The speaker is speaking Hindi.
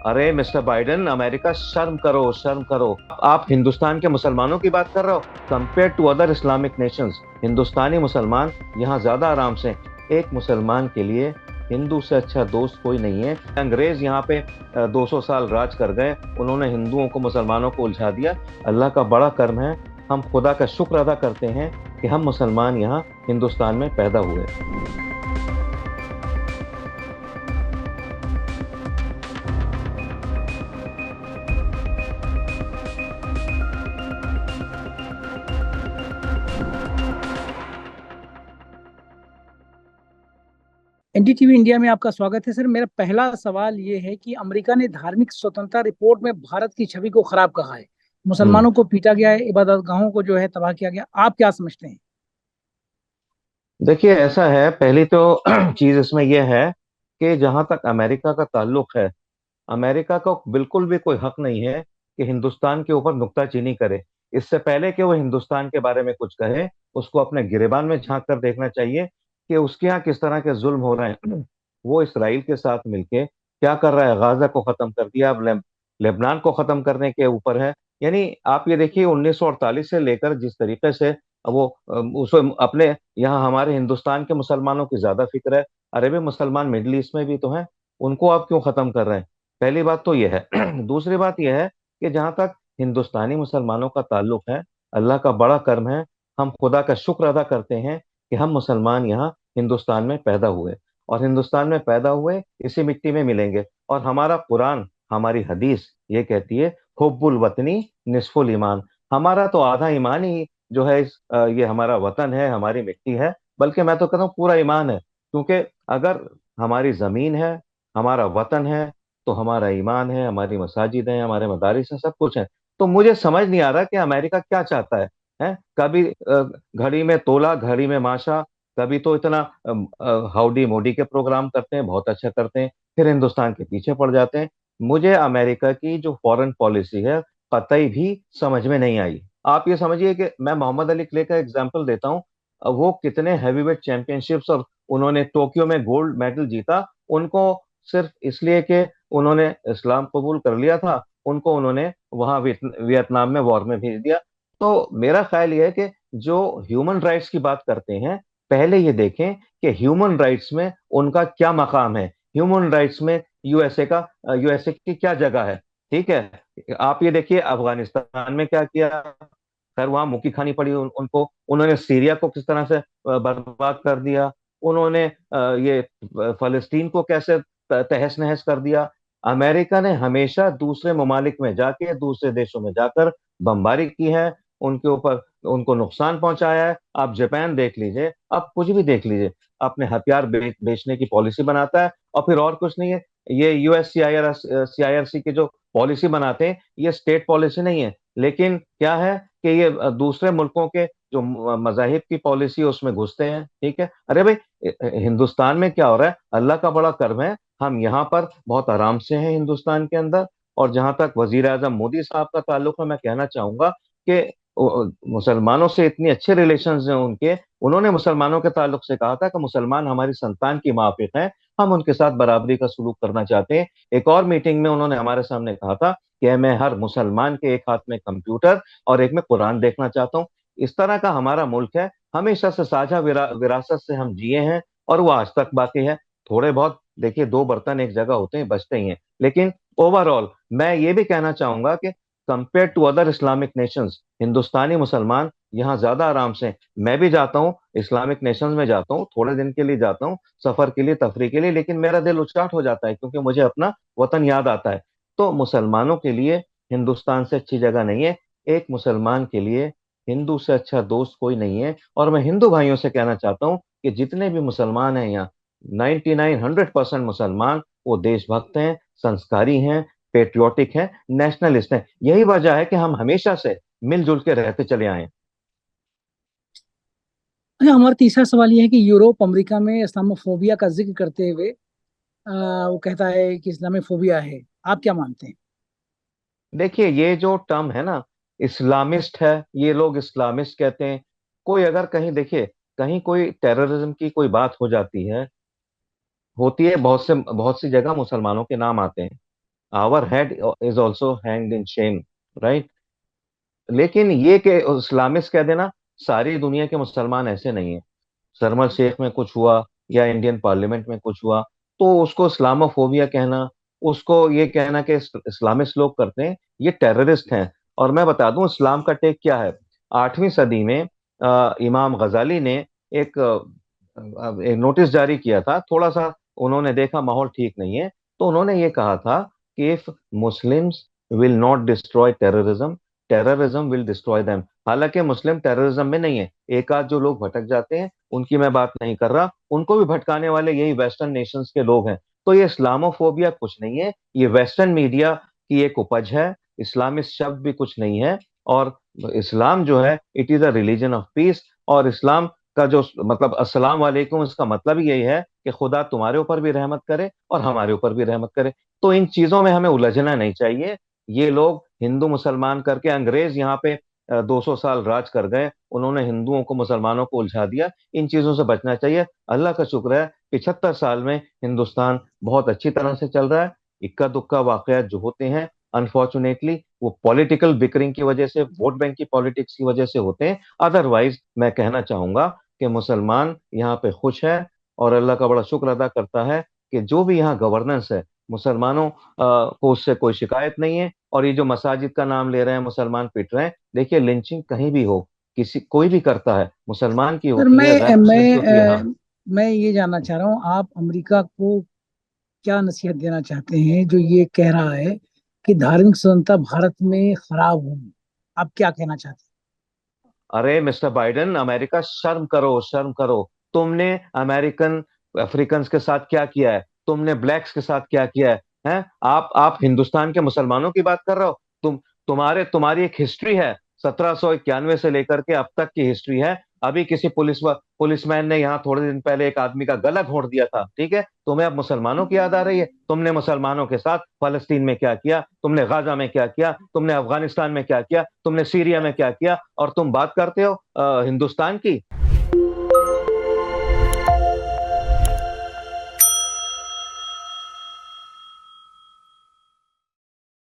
अरे मिस्टर बाइडेन, अमेरिका शर्म करो, शर्म करो। आप हिंदुस्तान के मुसलमानों की बात कर रहे हो। Compare to other Islamic nations, हिंदुस्तानी मुसलमान यहाँ ज्यादा आराम से हैं। एक मुसलमान के लिए हिंदू से अच्छा दोस्त कोई नहीं है। अंग्रेज यहाँ पे 200 साल राज कर गए, उन्होंने हिंदुओं को मुसलमानों को उलझा दिया। अल्लाह का बड़ा कर्म है, हम खुदा का शुक्र अदा करते हैं कि हम मुसलमान यहाँ हिंदुस्तान में पैदा हुए। एनडीटीवी इंडिया में आपका स्वागत है सर। मेरा पहला सवाल ये है कि अमेरिका ने धार्मिक स्वतंत्रता रिपोर्ट में भारत की छवि को खराब कहा है। हम्म। मुसलमानों को पीटा गया है, इबादतगाहों को जो है तबाह किया गया। आप क्या समझते हैं? देखिए, ऐसा है, पहली तो चीज इसमें यह है कि जहां तक अमेरिका का ताल्लुक है, अमेरिका को बिल्कुल भी कोई हक नहीं है कि हिंदुस्तान के ऊपर नुक्ताचीनी करे। इससे पहले कि वो हिंदुस्तान के बारे में कुछ कहे, उसको अपने गिरेबान में झांक कर देखना चाहिए कि उसके यहाँ किस तरह के जुल्म हो रहे हैं। वो इसराइल के साथ मिलके क्या कर रहा है, गाजा को खत्म कर दिया, अब लेबनान को खत्म करने के ऊपर है। यानी आप ये देखिए, 1948 से लेकर जिस तरीके से वो उसको अपने यहाँ हमारे हिंदुस्तान के मुसलमानों की ज्यादा फिक्र है। अरबी मुसलमान मिडिल ईस्ट में भी तो हैं, उनको आप क्यों खत्म कर रहे हैं? पहली बात तो यह है। दूसरी बात यह है कि जहां तक हिंदुस्तानी मुसलमानों का ताल्लुक है, अल्लाह का बड़ा कर्म है, हम खुदा का शुक्र अदा करते हैं कि हम मुसलमान यहाँ हिंदुस्तान में पैदा हुए। और हिंदुस्तान में पैदा हुए, इसी मिट्टी में मिलेंगे। और हमारा कुरान, हमारी हदीस ये कहती है, हुब्बुल वतनी निसफुल ईमान। हमारा तो आधा ईमान ही जो है ये हमारा वतन है, हमारी मिट्टी है, बल्कि मैं तो कहता हूँ पूरा ईमान है। क्योंकि अगर हमारी जमीन है, हमारा वतन है, तो हमारा ईमान है, हमारी मसाजिद है, हमारे मदारिस हैं, सब कुछ है। तो मुझे समझ नहीं आ रहा कि अमेरिका क्या चाहता है। कभी घड़ी में तोला, घड़ी में माशा। कभी तो इतना हाउडी मोदी के प्रोग्राम करते हैं, बहुत अच्छा करते हैं, फिर हिंदुस्तान के पीछे पड़ जाते हैं। मुझे अमेरिका की जो फॉरेन पॉलिसी है, कतई भी समझ में नहीं आई। आप ये समझिए कि मैं मोहम्मद अली क्ले का एग्जाम्पल देता हूँ। वो कितने हैवीवेट चैंपियनशिप्स और उन्होंने टोक्यो में गोल्ड मेडल जीता, उनको सिर्फ इसलिए कि उन्होंने इस्लाम कबूल कर लिया था। उनको उन्होंने वहां वियतनाम में वॉर में भेज दिया। तो मेरा ख्याल यह है कि जो ह्यूमन राइट्स की बात करते हैं, पहले ये देखें कि ह्यूमन राइट्स में उनका क्या मकाम है। ह्यूमन राइट्स में यूएसए की क्या जगह है। ठीक है, आप ये देखिए अफगानिस्तान में क्या किया। खैर वहां मुक्की खानी पड़ी उनको। उन्होंने सीरिया को किस तरह से बर्बाद कर दिया। उन्होंने ये फलस्तीन को कैसे तहस नहस कर दिया। अमेरिका ने हमेशा दूसरे ममालिक में जाके, दूसरे देशों में जाकर बमबारी की है, उनके ऊपर उनको नुकसान पहुंचाया है। आप जापान देख लीजिए, आप कुछ भी देख लीजिए, अपने हथियार बेचने की पॉलिसी बनाता है और फिर और कुछ नहीं है। ये यूएस सीआईआरसी की जो पॉलिसी बनाते हैं, ये स्टेट पॉलिसी नहीं है, लेकिन क्या है कि ये दूसरे मुल्कों के जो मजाहिब की पॉलिसी है उसमें घुसते हैं। ठीक है, अरे भाई, हिंदुस्तान में क्या हो रहा है, अल्लाह का बड़ा कर्म है, हम यहाँ पर बहुत आराम से हैं हिंदुस्तान के अंदर। और जहां तक वजीर आजम मोदी साहब का ताल्लुक है, मैं कहना चाहूंगा कि मुसलमानों से इतनी अच्छे रिलेशंस हैं उनके। उन्होंने मुसलमानों के ताल्लुक से कहा था कि मुसलमान हमारी संतान की माफिक हैं, हम उनके साथ बराबरी का सलूक करना चाहते हैं। एक और मीटिंग में उन्होंने हमारे सामने कहा था कि मैं हर मुसलमान के एक हाथ में कंप्यूटर और एक में कुरान देखना चाहता हूँ। इस तरह का हमारा मुल्क है, हमेशा से साझा विरासत से हम जिए हैं, और वो आज तक बाकी है। थोड़े बहुत देखिए, दो बर्तन एक जगह होते हैं, बचते ही हैं, लेकिन ओवरऑल मैं ये भी कहना चाहूंगा कि compare to other Islamic nations, हिंदुस्तानी मुसलमान यहाँ ज्यादा आराम से हैं। मैं भी जाता हूँ इस्लामिक नेशंस में, जाता हूँ थोड़े दिन के लिए, जाता हूँ सफर के लिए, तफरी के लिए, लेकिन मेरा दिल उचाट हो जाता है क्योंकि मुझे अपना वतन याद आता है। तो मुसलमानों के लिए हिंदुस्तान से अच्छी जगह नहीं है। एक मुसलमान के लिए हिंदू से अच्छा दोस्त कोई नहीं है। और मैं हिंदू भाइयों से कहना चाहता हूँ कि जितने भी मुसलमान हैं यहाँ, 99 100% मुसलमान, वो देशभक्त हैं, संस्कारी हैं, पेट्रियोटिक हैं, नेशनलिस्ट हैं। यही वजह है कि हम हमेशा से मिलजुल के रहते चले आए हैं। अच्छा, हमारा तीसरा सवाल ये है कि यूरोप अमेरिका में इस्लामोफोबिया का जिक्र करते हुए वो कहता है कि इस्लामोफोबिया है। आप क्या मानते हैं? देखिए, ये जो टर्म है ना, इस्लामिस्ट है, ये लोग इस्लामिस्ट कहते हैं। कोई अगर कहीं देखिए, कहीं कोई टेररिज्म की कोई बात हो जाती है, होती है, बहुत सी जगह मुसलमानों के नाम आते हैं। Our head is also hanged in shame, right. लेकिन ये कि इस्लामिस्ट कह देना, सारी दुनिया के मुसलमान ऐसे नहीं है। शर्म शेख में कुछ हुआ या इंडियन पार्लियामेंट में कुछ हुआ तो उसको इस्लामोफोबिया कहना, उसको ये कहना कि इस्लामिस्ट लोग करते हैं, ये टेररिस्ट हैं। और मैं बता दूं इस्लाम का टेक क्या है। 8वीं सदी में इमाम गजाली ने एक एक नोटिस जारी किया था, थोड़ा सा उन्होंने देखा माहौल ठीक नहीं है, तो उन्होंने ये कहा था कि if Muslims will not destroy terrorism, terrorism will destroy them. हालांकि मुस्लिम टेररिज्म में नहीं है, एक आध जो लोग भटक जाते हैं उनकी मैं बात नहीं कर रहा, उनको भी भटकाने वाले यही वेस्टर्न नेशंस के लोग हैं। तो ये इस्लामोफोबिया कुछ नहीं है, ये वेस्टर्न मीडिया की एक उपज है। इस्लामिस्ट शब्द भी कुछ नहीं है। और इस्लाम जो है it is a religion of peace. और इस्लाम का जो मतलब अस्सलाम वालेकुम, इसका मतलब ही यही है कि खुदा तुम्हारे ऊपर भी रहमत करे और हमारे ऊपर भी रहमत करे। तो इन चीजों में हमें उलझना नहीं चाहिए। ये लोग हिंदू मुसलमान करके, अंग्रेज यहाँ पे 200 साल राज कर गए, उन्होंने हिंदुओं को मुसलमानों को उलझा दिया। इन चीजों से बचना चाहिए। अल्लाह का शुक्र है 75 साल में हिंदुस्तान बहुत अच्छी तरह से चल रहा है। इक्का दुक्का वाकयात जो होते हैं अनफॉर्चुनेटली वो पॉलिटिकल बिकरिंग की वजह से, वोट बैंक की पॉलिटिक्स की वजह से होते हैं। अदरवाइज मैं कहना चाहूंगा कि मुसलमान यहाँ पे खुश है और अल्लाह का बड़ा शुक्र अदा करता है कि जो भी यहाँ गवर्नेंस है, मुसलमानों को उससे कोई शिकायत नहीं है। और ये जो मसाजिद का नाम ले रहे हैं, मुसलमान पिट रहे हैं, देखिए लिंचिंग कहीं भी हो, किसी कोई भी करता है, मुसलमान की सर, होती है, रैप्स की होती है। हाँ। मैं ये जानना चाह रहा हूँ, आप अमेरिका को क्या नसीहत देना चाहते हैं जो ये कह रहा है कि धार्मिक स्वतंत्रता भारत में खराब होगी? आप क्या कहना चाहते अरे मिस्टर बाइडेन, अमेरिका शर्म करो, शर्म करो। तुमने अमेरिकन अफ्रीकन के साथ क्या किया है, तुमने ब्लैक्स के साथ क्या किया है? हैं? आप हिंदुस्तान के मुसलमानों की बात कर रहे हो। तुम्हारी एक हिस्ट्री है, 1791 से लेकर के अब तक की हिस्ट्री है। अभी किसी पुलिसमैन ने यहाँ थोड़े दिन पहले एक आदमी का गला घोंट दिया था, ठीक है? तुम्हें अब मुसलमानों की याद आ रही है? तुमने मुसलमानों के साथ फलस्तीन में क्या किया, तुमने गाजा में क्या किया, तुमने अफगानिस्तान में क्या किया, तुमने सीरिया में क्या किया, और तुम बात करते हो हिंदुस्तान की।